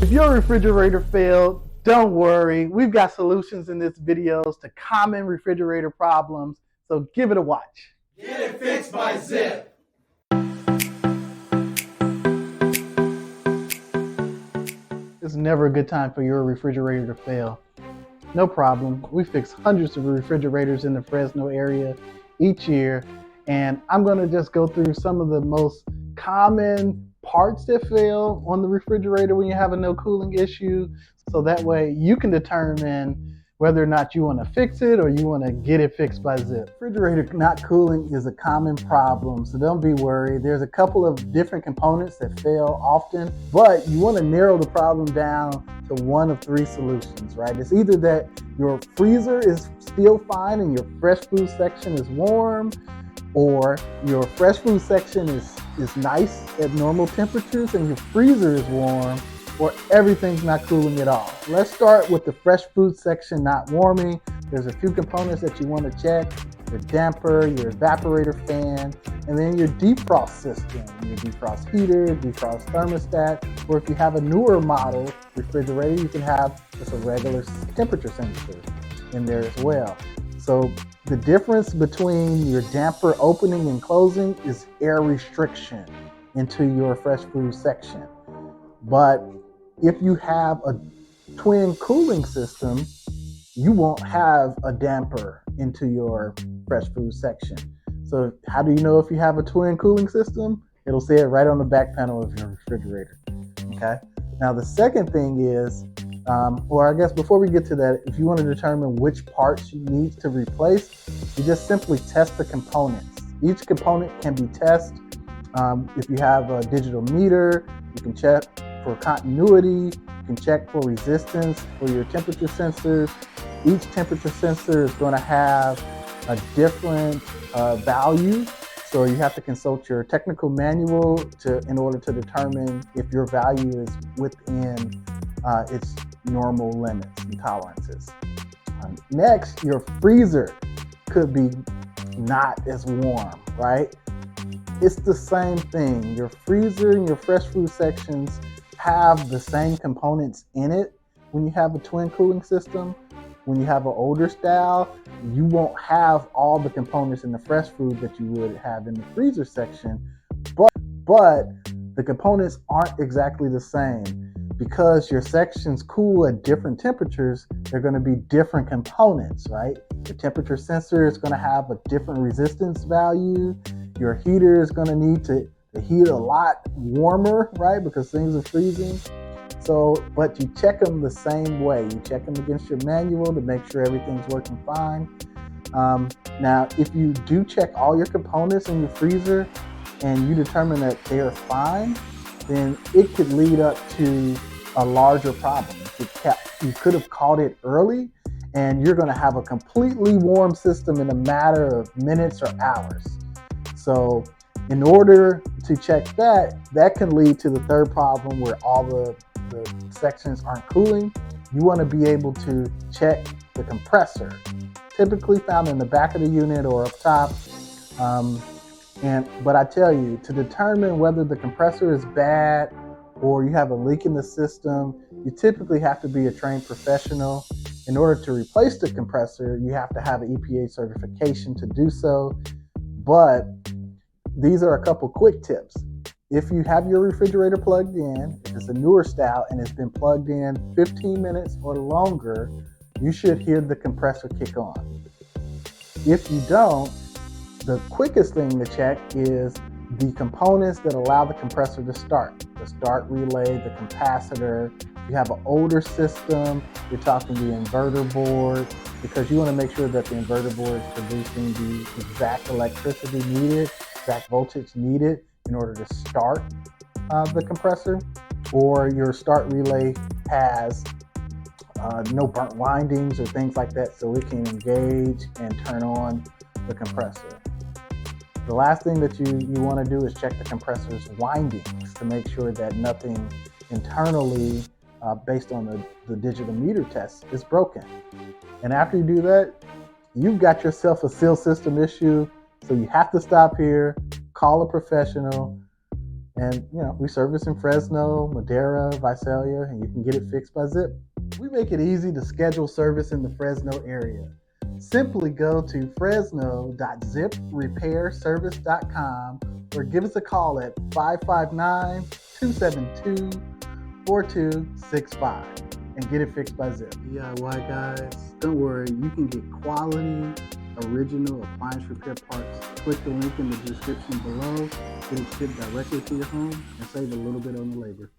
If your refrigerator failed, don't worry. We've got solutions in this videos to common refrigerator problems, so give it a watch. Get it fixed by Zip. It's never a good time for your refrigerator to fail. No problem. We fix hundreds of refrigerators in the Fresno area each year, and I'm going to just go through some of the most common parts that fail on the refrigerator when you have a no cooling issue, so that way you can determine whether or not you want to fix it or you want to get it fixed by Zip. Refrigerator not cooling is a common problem, so don't be worried. There's a couple of different components that fail often, but you want to narrow the problem down to one of three solutions, right? It's either that your freezer is still fine and your fresh food section is warm, or your fresh food section is nice at normal temperatures and your freezer is warm, or everything's not cooling at all. Let's start with the fresh food section not warming. There's a few components that you want to check: your damper, your evaporator fan, and then your defrost system, your defrost heater, defrost thermostat, or if you have a newer model refrigerator, you can have just a regular temperature sensor in there as well. So the difference between your damper opening and closing is air restriction into your fresh food section. But if you have a twin cooling system, you won't have a damper into your fresh food section. So how do you know if you have a twin cooling system? It'll say it right on the back panel of your refrigerator. Okay. Now the second thing is, or I guess before we get to that, if you want to determine which parts you need to replace, you just simply test the components. Each component can be tested. If you have a digital meter, you can check for continuity, you can check for resistance for your temperature sensors. Each temperature sensor is going to have a different value, so you have to consult your technical manual in order to determine if your value is within its normal limits and tolerances. Next, your freezer could be not as warm, right? It's the same thing. Your freezer and your fresh food sections have the same components in it when you have a twin cooling system. When you have an older style, you won't have all the components in the fresh food that you would have in the freezer section, but the components aren't exactly the same. Because your sections cool at different temperatures, they're going to be different components, right? The temperature sensor is going to have a different resistance value. Your heater is going to need to heat a lot warmer, right? Because things are freezing. So, but you check them the same way. You check them against your manual to make sure everything's working fine. Now, if you do check all your components in your freezer and you determine that they are fine, then it could lead up to a larger problem. You could have caught it early, and you're going to have a completely warm system in a matter of minutes or hours. So in order to check that can lead to the third problem where all the sections aren't cooling. You want to be able to check the compressor, typically found in the back of the unit or up top. But I tell you, to determine whether the compressor is bad or you have a leak in the system, you typically have to be a trained professional. In order to replace the compressor, you have to have an EPA certification to do so. But these are a couple quick tips. If you have your refrigerator plugged in, if it's a newer style and it's been plugged in 15 minutes or longer, you should hear the compressor kick on. If you don't, the quickest thing to check is the components that allow the compressor to start. The start relay, the capacitor. If you have an older system, you're talking the inverter board, because you want to make sure that the inverter board is producing the exact electricity needed, exact voltage needed in order to start the compressor. Or your start relay has no burnt windings or things like that, so it can engage and turn on the compressor. The last thing that you want to do is check the compressor's windings to make sure that nothing internally, based on the digital meter test, is broken. And after you do that, you've got yourself a seal system issue. So you have to stop here, call a professional, And we service in Fresno, Madera, Visalia, and you can get it fixed by Zip. We make it easy to schedule service in the Fresno area. Simply go to fresno.ziprepairservice.com or give us a call at 559-272-4265 and get it fixed by Zip. DIY guys, don't worry, you can get quality, original appliance repair parts. Click the link in the description below, get it shipped directly to your home, and save a little bit on the labor.